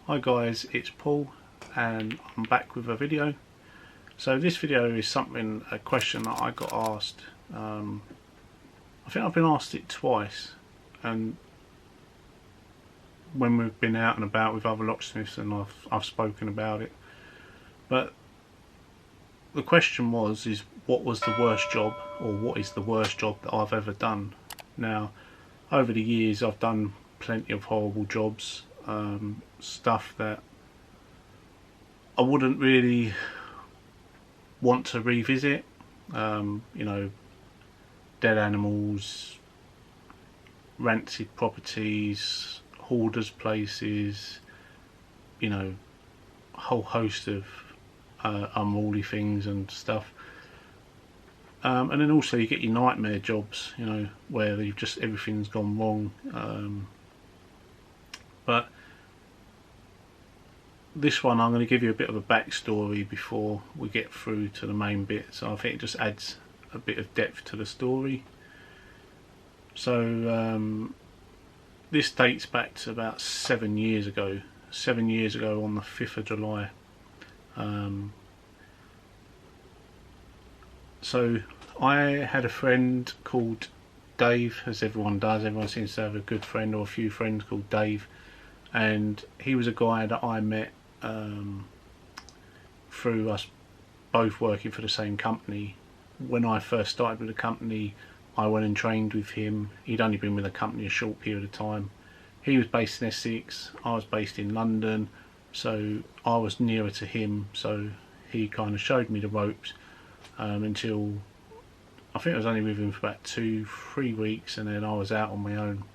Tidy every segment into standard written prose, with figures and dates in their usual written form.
Hi guys, it's Paul and I'm back with a video. So this video is a question that I got asked. I think I've been asked it twice, and when we've been out and about with other locksmiths and I've spoken about it. But the question is what was the worst job, or what is the worst job that I've ever done? Now, over the years I've done plenty of horrible jobs, stuff that I wouldn't really want to revisit. You know, dead animals, rancid properties, hoarders places, you know, a whole host of unruly things and stuff. And then also you get your nightmare jobs, you know, where everything's gone wrong. But this one I'm going to give you a bit of a backstory before we get through to the main bit, so I think it just adds a bit of depth to the story. So this dates back to about 7 years ago. 7 years ago on the 5th of July. So I had a friend called Dave, as everyone does. Everyone seems to have a good friend or a few friends called Dave, and he was a guy that I met through us both working for the same company. When I first started with the company, I went and trained with him. He'd only been with the company a short period of time. He was based in Essex, I was based in London, so I was nearer to him, so he kind of showed me the ropes until I think I was only with him for about 2-3 weeks, and then I was out on my own.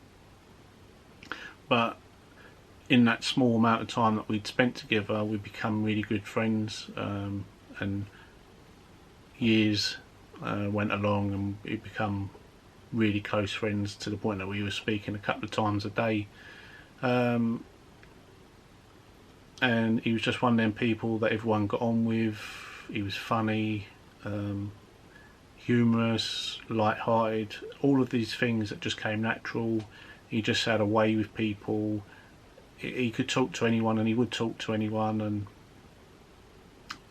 But in that small amount of time that we'd spent together, we'd become really good friends, and years went along and we'd become really close friends to the point that we were speaking a couple of times a day. And he was just one of them people that everyone got on with. He was funny, humorous, light-hearted, all of these things that just came natural. He just had a way with people. He could talk to anyone and he would talk to anyone, and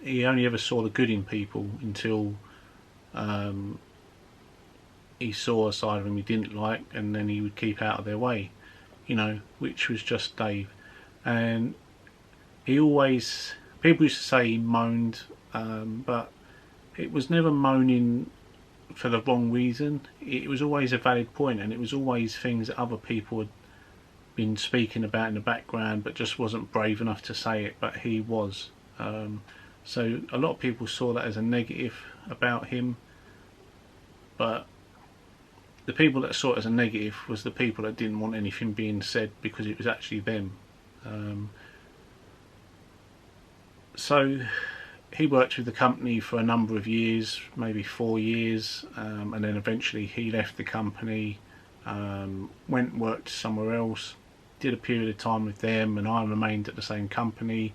he only ever saw the good in people until he saw a side of him he didn't like, and then he would keep out of their way, you know, which was just Dave. And he always, people used to say he moaned, but it was never moaning for the wrong reason. It was always a valid point, and it was always things that other people had been speaking about in the background but just wasn't brave enough to say it, but he was. So a lot of people saw that as a negative about him, but the people that saw it as a negative was the people that didn't want anything being said because it was actually them. So he worked with the company for a number of years, maybe 4 years, and then eventually he left the company, went and worked somewhere else, did a period of time with them, and I remained at the same company.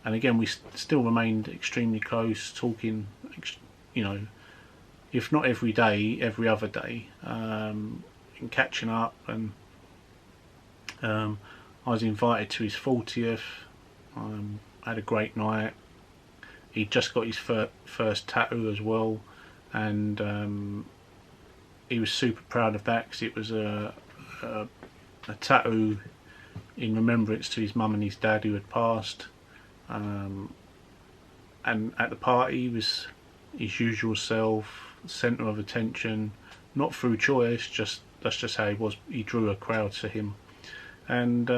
And again, we still remained extremely close, talking, you know, if not every day, every other day, and catching up. And I was invited to his 40th. Had a great night. He just got his first tattoo as well, and he was super proud of that because it was a tattoo in remembrance to his mum and his dad who had passed. And at the party he was his usual self, centre of attention, not through choice, just that's just how he was. He drew a crowd to him. And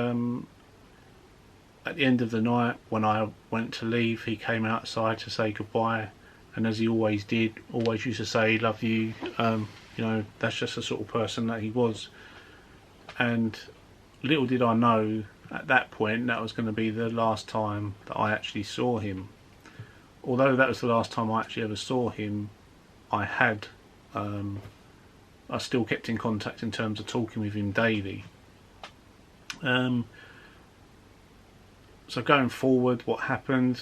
at the end of the night, when I went to leave, he came outside to say goodbye, and as he always did, always used to say love you. You know, that's just the sort of person that he was. And little did I know at that point that was going to be the last time that I actually saw him. Although that was the last time I actually ever saw him, I still kept in contact in terms of talking with him daily. So going forward, what happened,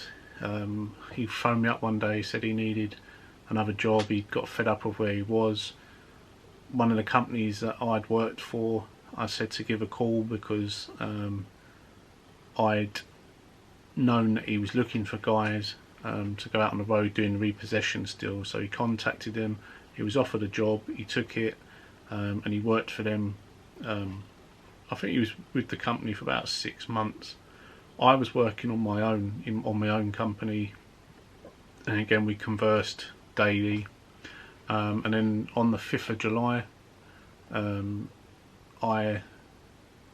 he phoned me up one day, said he needed another job. He got fed up of where he was. One of the companies that I'd worked for, I said to give a call because I'd known that he was looking for guys to go out on the road doing repossession still, so he contacted him. He was offered a job, he took it, and he worked for them. I think he was with the company for about 6 months. I was working on my own, on my own company, and again we conversed daily. And then on the 5th of July, I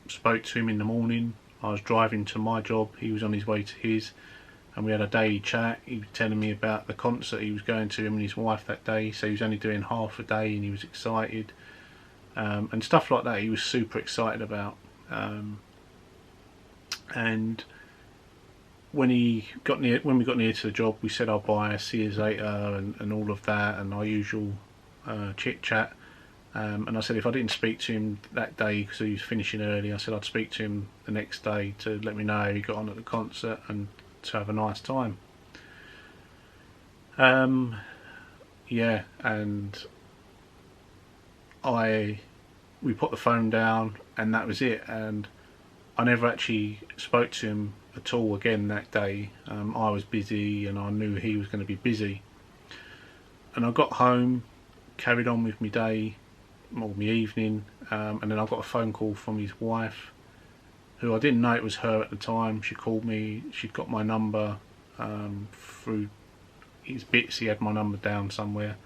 spoke to him in the morning. I was driving to my job, he was on his way to his, and we had a daily chat. He was telling me about the concert he was going to, him and his wife, that day. So he was only doing half a day and he was excited, and stuff like that he was super excited about. And when we got near to the job, we said I'll buy, see you later, and all of that, and our usual chit chat. And I said if I didn't speak to him that day because he was finishing early, I said I'd speak to him the next day to let me know how he got on at the concert and to have a nice time. Yeah, and we put the phone down and that was it, and I never actually spoke to him at all again that day. I was busy and I knew he was going to be busy, and I got home, carried on with my day or my evening, and then I got a phone call from his wife, who I didn't know it was her at the time. She called me, she'd got my number through his bits, he had my number down somewhere,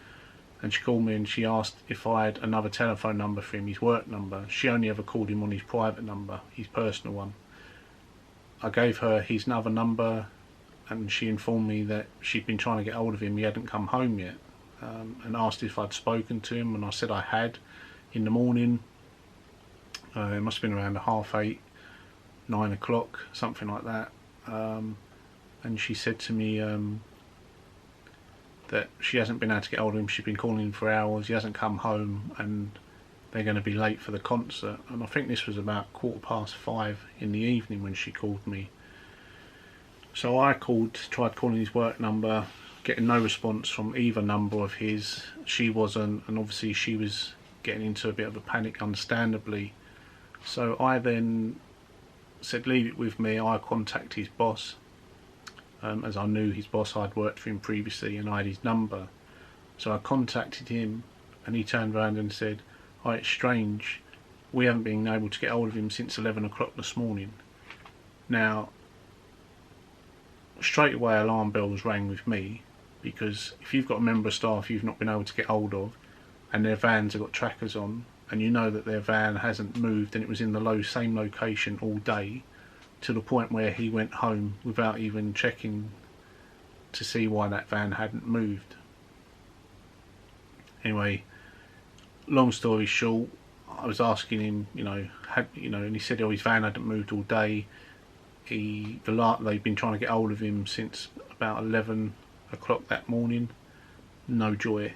and she called me and she asked if I had another telephone number for him, his work number. She only ever called him on his private number, his personal one. I gave her his other number and she informed me that she'd been trying to get hold of him, he hadn't come home yet, and asked if I'd spoken to him, and I said I had in the morning. It must have been around 8:30, 9 o'clock, something like that. And she said to me that she hasn't been able to get hold of him, she's been calling him for hours, he hasn't come home, and they're going to be late for the concert. And I think this was about 5:15 in the evening when she called me. So I tried calling his work number, getting no response from either number of his. She wasn't, and obviously she was getting into a bit of a panic, understandably. So I then said leave it with me, I contact his boss, as I knew his boss, I'd worked for him previously and I had his number. So I contacted him and he turned around and said, "Oh, it's strange, we haven't been able to get hold of him since 11 o'clock this morning." Now straight away alarm bells rang with me, because if you've got a member of staff you've not been able to get hold of and their vans have got trackers on, and you know that their van hasn't moved and it was in the same location all day, to the point where he went home without even checking to see why that van hadn't moved. Anyway, long story short, I was asking him, and he said, oh, his van hadn't moved all day. They've been trying to get hold of him since about 11 o'clock that morning. No joy.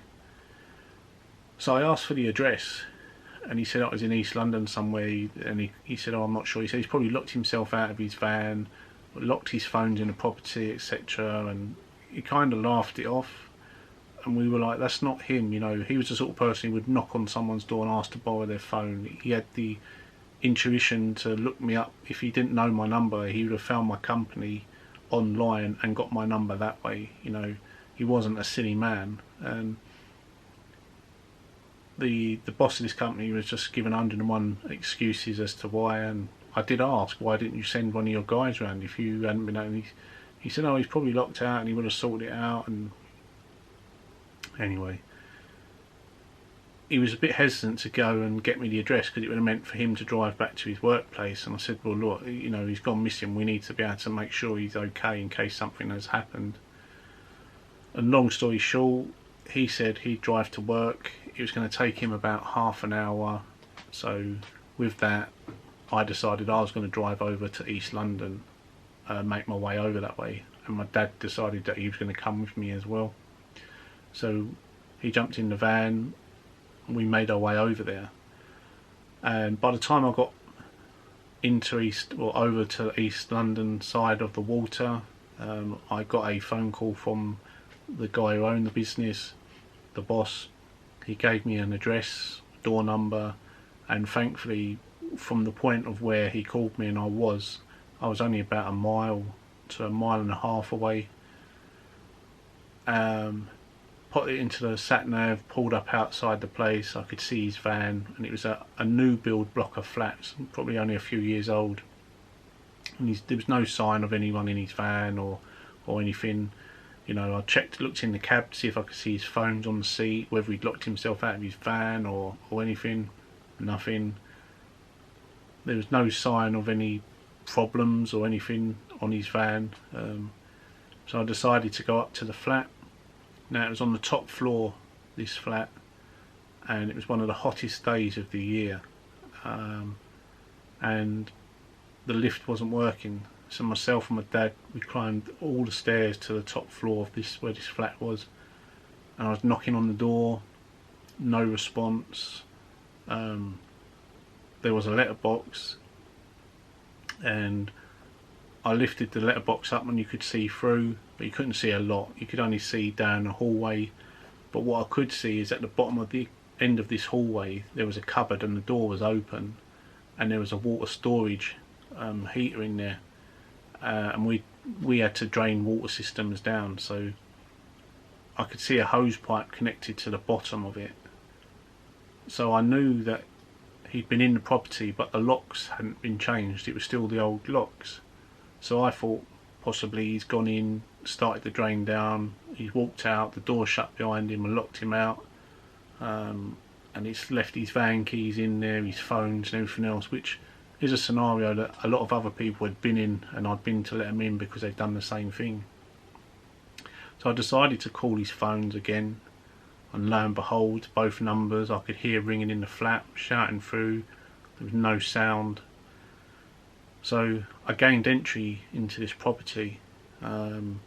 So I asked for the address, and he said it was in East London somewhere, and he said, oh, I'm not sure. He said he's probably locked himself out of his van, locked his phones in the property, etc. And he kind of laughed it off, and we were like, that's not him. He was the sort of person who would knock on someone's door and ask to borrow their phone. He had the intuition to look me up. If he didn't know my number, he would have found my company online and got my number that way. He wasn't a silly man. And the boss of this company was just given 101 excuses as to why, and I did ask, why didn't you send one of your guys around if you hadn't been able? He said, oh, he's probably locked out and he would have sorted it out. And anyway, he was a bit hesitant to go and get me the address because it would have meant for him to drive back to his workplace, and I said, well look, he's gone missing, we need to be able to make sure he's okay in case something has happened. And long story short, he said he'd drive to work. It was going to take him about half an hour. So with that, I decided I was going to drive over to East London, make my way over that way. And my dad decided that he was going to come with me as well. So he jumped in the van, we made our way over there. And by the time I got over to East London side of the water, I got a phone call from the guy who owned the business, the boss. He gave me an address, door number, and thankfully from the point of where he called me and I was only about a mile to a mile and a half away. Put it into the sat nav, pulled up outside the place. I could see his van, and it was a new build block of flats, probably only a few years old. And there was no sign of anyone in his van or anything. You know, I looked in the cab to see if I could see his phones on the seat, whether he'd locked himself out of his van or anything. Nothing. There was no sign of any problems or anything on his van. So I decided to go up to the flat. Now, it was on the top floor, this flat, and it was one of the hottest days of the year, and the lift wasn't working. So myself and my dad, we climbed all the stairs to the top floor of where this flat was, and I was knocking on the door, no response. There was a letterbox, and I lifted the letterbox up and you could see through, but you couldn't see a lot. You could only see down the hallway. But what I could see is at the bottom of the end of this hallway there was a cupboard, and the door was open, and there was a water storage heater in there, and we had to drain water systems down, so I could see a hose pipe connected to the bottom of it. So I knew that he'd been in the property, but the locks hadn't been changed. It was still the old locks. So I thought possibly he's gone in, started the drain down, he's walked out, the door shut behind him and locked him out, and he's left his van keys in there, his phones and everything else, which is a scenario that a lot of other people had been in, and I'd been to let them in because they'd done the same thing. So I decided to call his phones again, and lo and behold, both numbers I could hear ringing in the flat, shouting through. There was no sound. So I gained entry into this property, and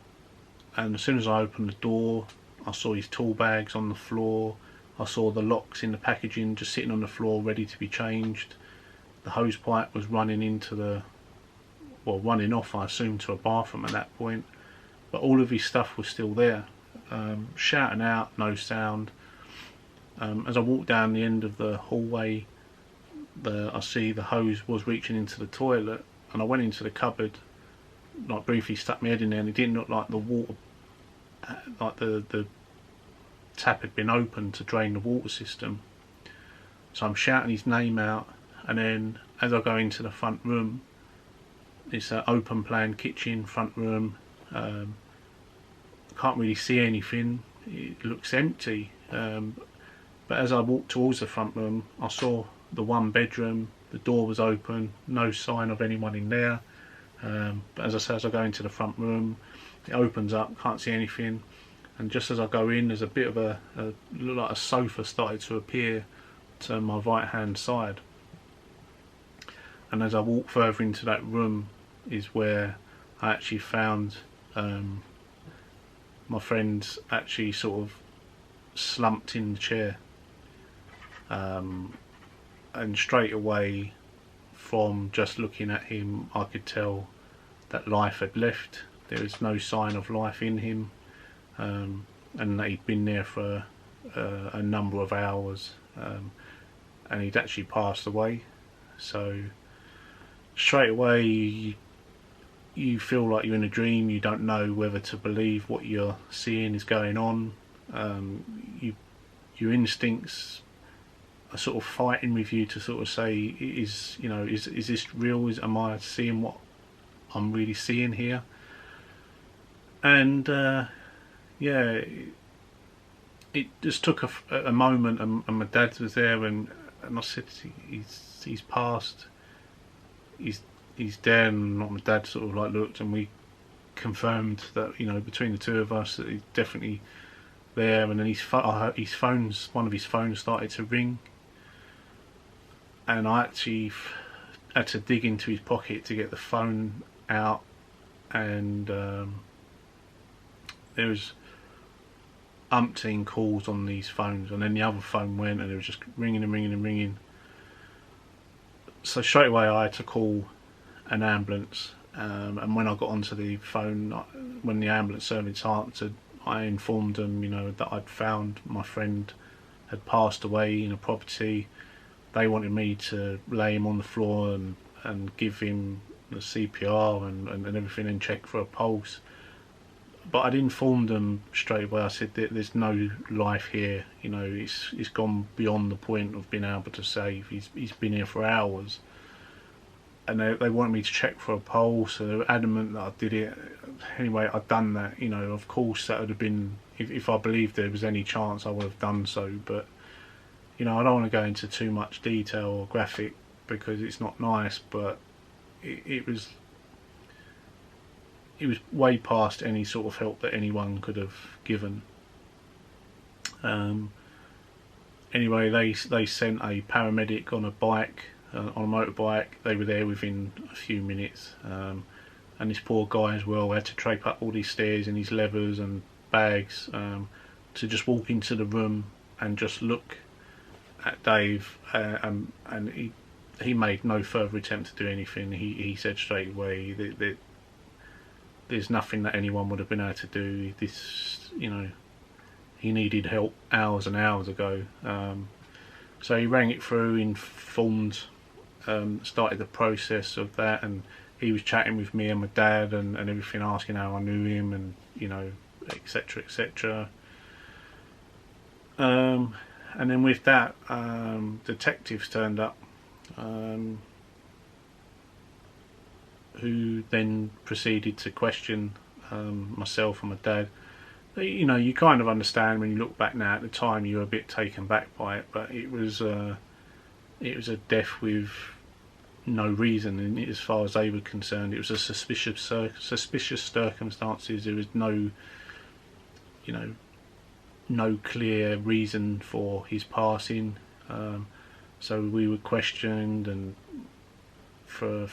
as soon as I opened the door, I saw his tool bags on the floor. I saw the locks in the packaging just sitting on the floor ready to be changed. The hose pipe was running running off, I assume, to a bathroom at that point. But all of his stuff was still there. Shouting out, no sound. As I walked down the end of the hallway, I see the hose was reaching into the toilet, and I went into the cupboard, like briefly stuck my head in there, and it didn't look like the water, like the tap had been opened to drain the water system. So I'm shouting his name out, and then as I go into the front room, it's an open plan kitchen, front room. Can't really see anything, it looks empty, but as I walked towards the front room, I saw the one bedroom, the door was open, no sign of anyone in there. But as I say, as I go into the front room, it opens up, can't see anything, and just as I go in, there's a bit of look like a sofa started to appear to my right hand side. And as I walk further into that room is where I actually found my friend actually sort of slumped in the chair, and straight away from just looking at him I could tell that life had left. There was no sign of life in him, and that he'd been there for a number of hours, and he'd actually passed away. So straight away you feel like you're in a dream. You don't know whether to believe what you're seeing is going on. Your instincts are sort of fighting with you to sort of say, is this real? Am I seeing what I'm really seeing here? And yeah, it just took a moment, and my dad was there, and I said, he's passed, he's dead. And my dad sort of like looked, and we confirmed that, between the two of us, that he's definitely there. And then one of his phones started to ring, and I actually had to dig into his pocket to get the phone out, and there was umpteen calls on these phones, and then the other phone went, and it was just ringing and ringing and ringing. So straight away I had to call an ambulance, and when I got onto the phone, when the ambulance service answered, I informed them, that I'd found my friend had passed away in a property. They wanted me to lay him on the floor and give him the CPR and everything, and check for a pulse. But I'd informed them straight away. I said that there's no life here. You know, it's gone beyond the point of being able to save. He's been here for hours, and they wanted me to check for a pulse. So they were adamant that I did it. Anyway, I'd done that. You know, of course that would have been, if I believed there was any chance, I would have done so. But you know, I don't want to go into too much detail or graphic because it's not nice. But it was way past any sort of help that anyone could have given. Anyway, they sent a paramedic on a bike, on a motorbike. They were there within a few minutes, and this poor guy as well had to trape up all these stairs in his levers and bags to just walk into the room and just look at Dave, and he made no further attempt to do anything. He said straight away that there's nothing that anyone would have been able to do. This, you know, he needed help hours and hours ago. So he rang it through, informed, started the process of that, and he was chatting with me and my dad and everything, asking how I knew him, and you know, etc, etc. And then with that, detectives turned up, who then proceeded to question myself and my dad. You know, you kind of understand when you look back now. At the time, you were a bit taken back by it, but it was a death with no reason, and as far as they were concerned, it was a suspicious circumstances. There was no, you know, no clear reason for his passing. So we were questioned, and for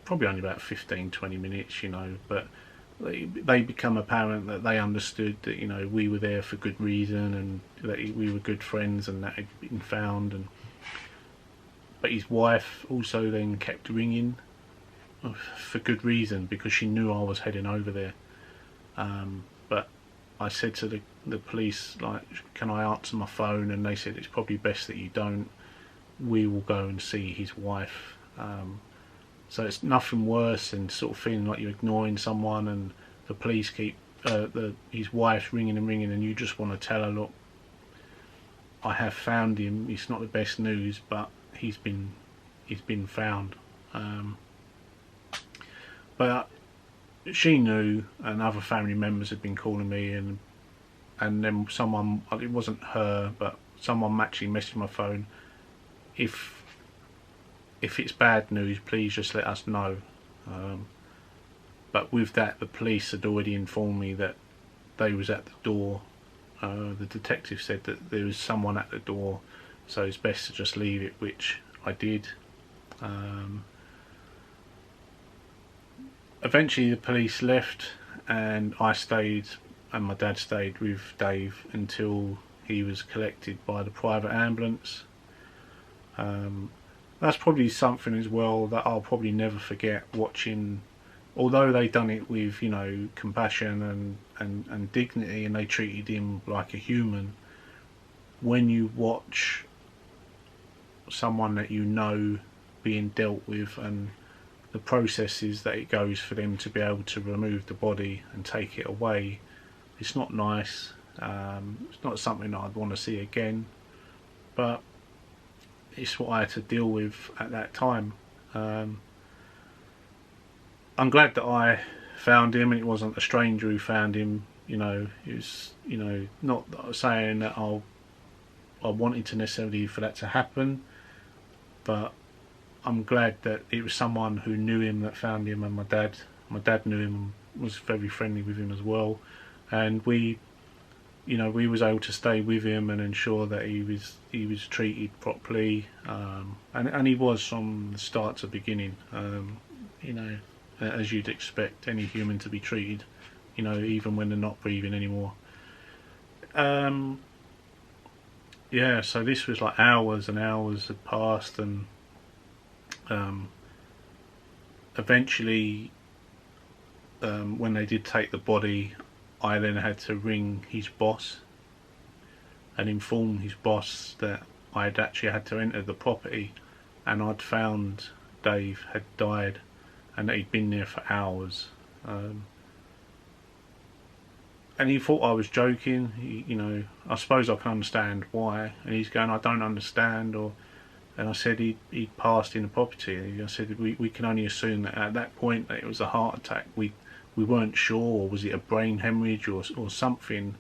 probably only about 15-20 minutes, you know, but they become apparent that they understood that, you know, we were there for good reason, and that we were good friends, and that had been found. But his wife also then kept ringing for good reason, because she knew I was heading over there. But I said to the police, like, can I answer my phone? And they said it's probably best that you don't. We will go and see his wife. So it's nothing worse than sort of feeling like you're ignoring someone, and the police keep his wife's ringing and ringing, and you just want to tell her, look, I have found him. It's not the best news, but he's been found. But she knew, and other family members had been calling me, and then someone, it wasn't her, but someone actually messaged my phone, if it's bad news, please just let us know. But with that, the police had already informed me that they was at the door. The detective said that there was someone at the door, so it's best to just leave it, which I did. Eventually the police left, and I stayed, and my dad stayed with Dave until he was collected by the private ambulance. That's probably something as well that I'll probably never forget, watching, although they done it with, you know, compassion and dignity, and they treated him like a human. When you watch someone that you know being dealt with, and the processes that it goes for them to be able to remove the body and take it away, it's not nice. It's not something that I'd want to see again, but it's what I had to deal with at that time. I'm glad that I found him, and it wasn't a stranger who found him. You know, it was, you know, not saying that I wanted to necessarily for that to happen, but I'm glad that it was someone who knew him that found him, and my dad knew him, was very friendly with him as well, and we was able to stay with him and ensure that he was treated properly, and he was from the start to beginning. You know, as you'd expect any human to be treated, you know, even when they're not breathing anymore. Yeah, so this was like hours and hours had passed, and eventually, when they did take the body, I then had to ring his boss and inform his boss that I'd actually had to enter the property, and I'd found Dave had died. and that he'd been there for hours. And he thought I was joking. I suppose I can understand why. And he's going, I don't understand. And I said he'd passed in the property. And I said we can only assume that at that point that it was a heart attack. We weren't sure, or was it a brain hemorrhage or something.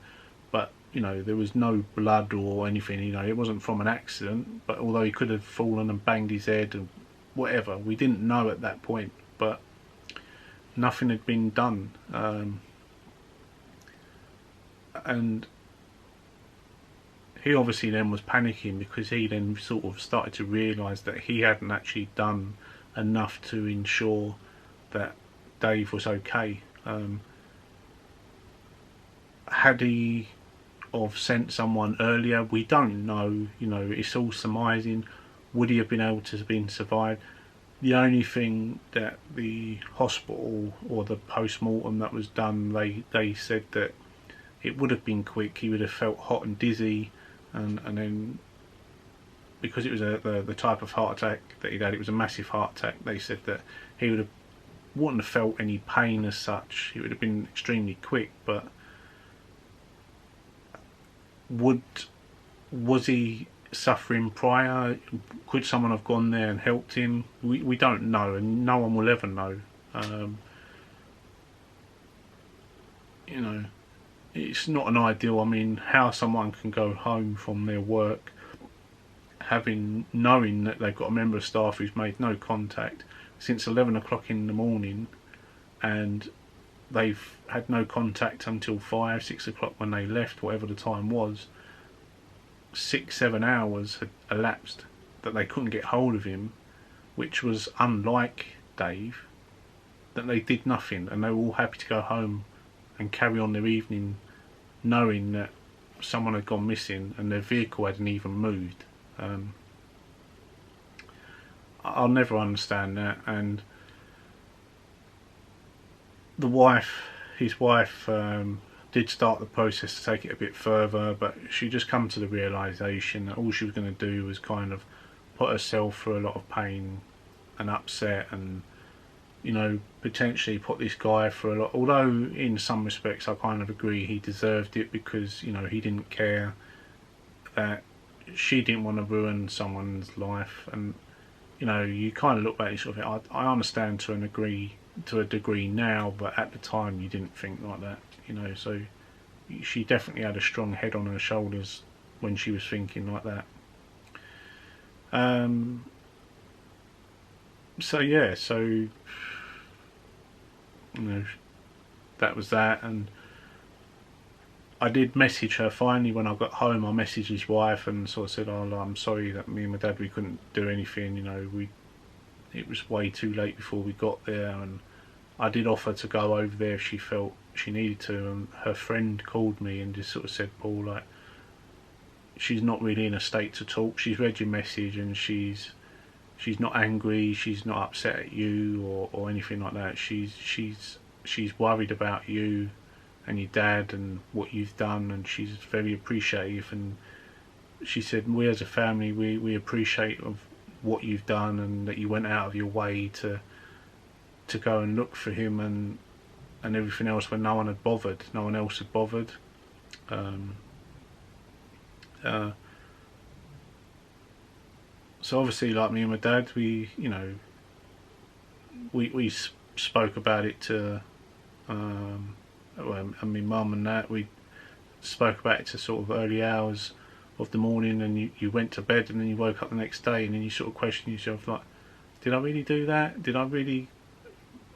But there was no blood or anything. It wasn't from an accident. But although he could have fallen and banged his head and whatever, we didn't know at that point. But nothing had been done. And he obviously then was panicking, because he then sort of started to realise that he hadn't actually done enough to ensure that Dave was okay. Had he have sent someone earlier? We don't know. It's all surmising. Would he have been able to have been survived? The only thing that the hospital or the post-mortem that was done, they said that it would have been quick. He would have felt hot and dizzy, and then because it was the type of heart attack that he'd had, it was a massive heart attack. They said that he wouldn't have felt any pain as such. It would have been extremely quick. But was he suffering prior? Could someone have gone there and helped him? We don't know, and no one will ever know. It's not an ideal. I mean, how someone can go home from their work knowing that they've got a member of staff who's made no contact since 11 o'clock in the morning, and they've had no contact until 5, 6 o'clock when they left, whatever the time was. 6, 7 hours had elapsed that they couldn't get hold of him, which was unlike Dave, that they did nothing, and they were all happy to go home and carry on their evening knowing that someone had gone missing and their vehicle hadn't even moved. I'll never understand that. And his wife did start the process to take it a bit further, but she just come to the realisation that all she was going to do was kind of put herself through a lot of pain and upset, and potentially put this guy for a lot. Although in some respects I kind of agree he deserved it, because he didn't care, that she didn't want to ruin someone's life. And you kind of look back and sort of think, I understand to a degree now, but at the time you didn't think like that. So she definitely had a strong head on her shoulders when she was thinking like that. So yeah, that was that. And I did message her finally when I got home. I messaged his wife and sort of said, "Oh, I'm sorry that me and my dad, we couldn't do anything. It was way too late before we got there." And I did offer to go over there if she felt she needed to. And her friend called me and just sort of said, "Paul, like, she's not really in a state to talk. She's read your message and she's not angry. She's not upset at you or anything like that. She's worried about you and your dad and what you've done, and she's very appreciative." And she said, "We as a family, we appreciate of what you've done, and that you went out of your way to go and look for him and everything else when no one else had bothered." So obviously, like me and my dad, we spoke about it to and my mum and that. We spoke about it to sort of early hours of the morning, and you went to bed, and then you woke up the next day, and then you sort of question yourself, like, did I really do that?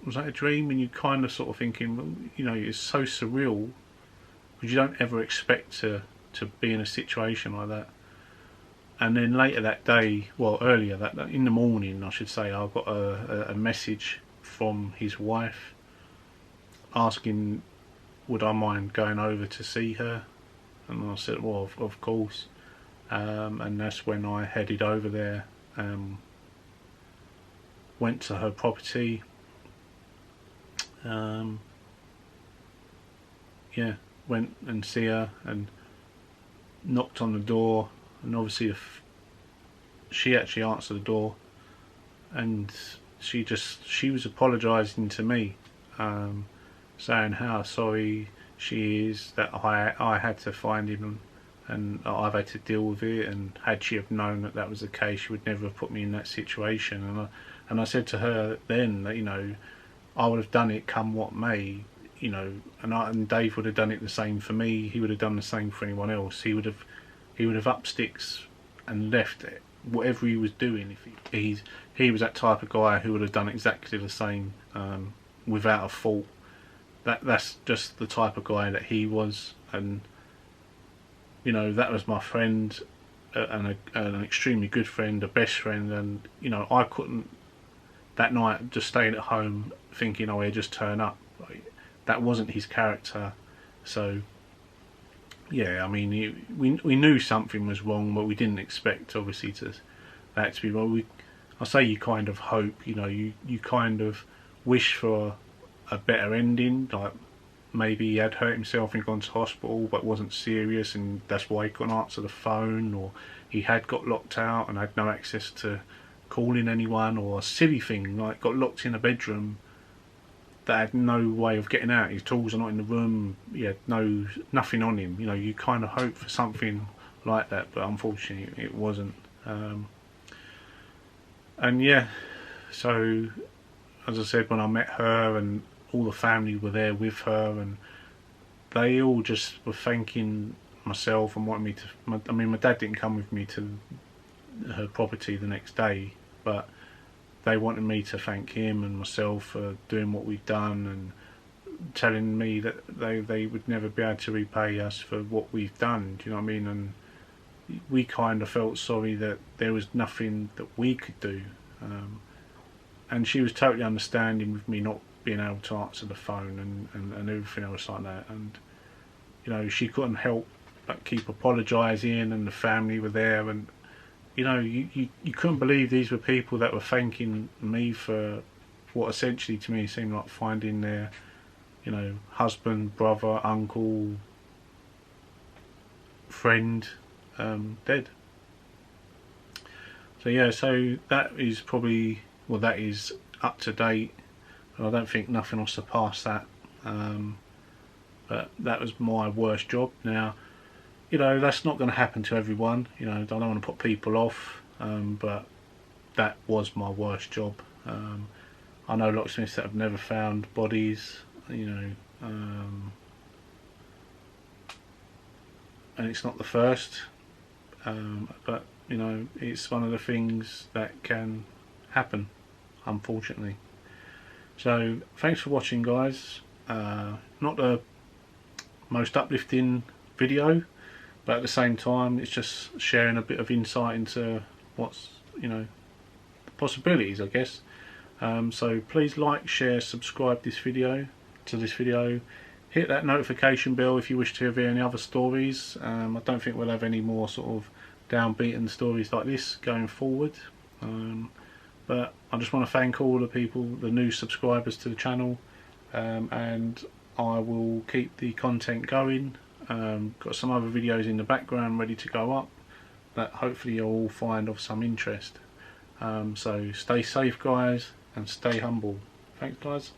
Was that a dream? And you kind of sort of thinking, it's so surreal, because you don't ever expect to be in a situation like that. And then later that day, well, earlier that in the morning, I should say, I got a message from his wife asking would I mind going over to see her, and I said, well, of course. And that's when I headed over there, went to her property, went and see her and knocked on the door. And obviously she actually answered the door, and she was apologising to me, saying how sorry she is that I had to find him and I've had to deal with it, and had she have known that that was the case, she would never have put me in that situation. And I said to her then that, you know, I would have done it come what may, you know, and Dave would have done it the same for me. He would have done the same for anyone else. He would have up sticks and left it, whatever he was doing. If he was that type of guy who would have done exactly the same, without a fault. That's just the type of guy that he was. And you know, that was my friend, and an extremely good friend, a best friend. And you know, I couldn't that night just staying at home thinking, oh, he'll just turn up. Like, that wasn't his character. So yeah, I mean, we knew something was wrong, but we didn't expect, obviously, that to be wrong. I say you kind of hope, you know, you kind of wish for a better ending, like maybe he had hurt himself and gone to hospital but wasn't serious, and that's why he couldn't answer the phone, or he had got locked out and had no access to calling anyone, or a silly thing like got locked in a bedroom that had no way of getting out. His tools are not in the room. He had nothing on him. You know, you kind of hope for something like that, but unfortunately it wasn't. And yeah, so as I said, when I met her and all the family were there with her, and they all just were thanking myself and wanting me to. I mean, my dad didn't come with me to her property the next day, but they wanted me to thank him and myself for doing what we've done, and telling me that they would never be able to repay us for what we've done. Do you know what I mean? And we kind of felt sorry that there was nothing that we could do. And she was totally understanding with me not being able to answer the phone and everything else like that. And you know, she couldn't help but keep apologising, and the family were there, and you know, you couldn't believe these were people that were thanking me for what essentially to me seemed like finding their, you know, husband, brother, uncle, friend dead. So yeah, so that is probably, well, that is up to date. I don't think nothing will surpass that. But that was my worst job. Now, you know, that's not going to happen to everyone. You know, I don't want to put people off, but that was my worst job. I know locksmiths that have never found bodies, you know, and it's not the first, but you know, it's one of the things that can happen, unfortunately. So thanks for watching, guys. Not the most uplifting video, but at the same time it's just sharing a bit of insight into what's, you know, the possibilities, I guess. So please like, share, subscribe to this video. Hit that notification bell if you wish to hear any other stories. I don't think we'll have any more sort of downbeaten stories like this going forward. But I just want to thank all the people, the new subscribers to the channel, and I will keep the content going. Got some other videos in the background ready to go up that hopefully you'll all find of some interest. So stay safe, guys, and stay humble. Thanks, guys.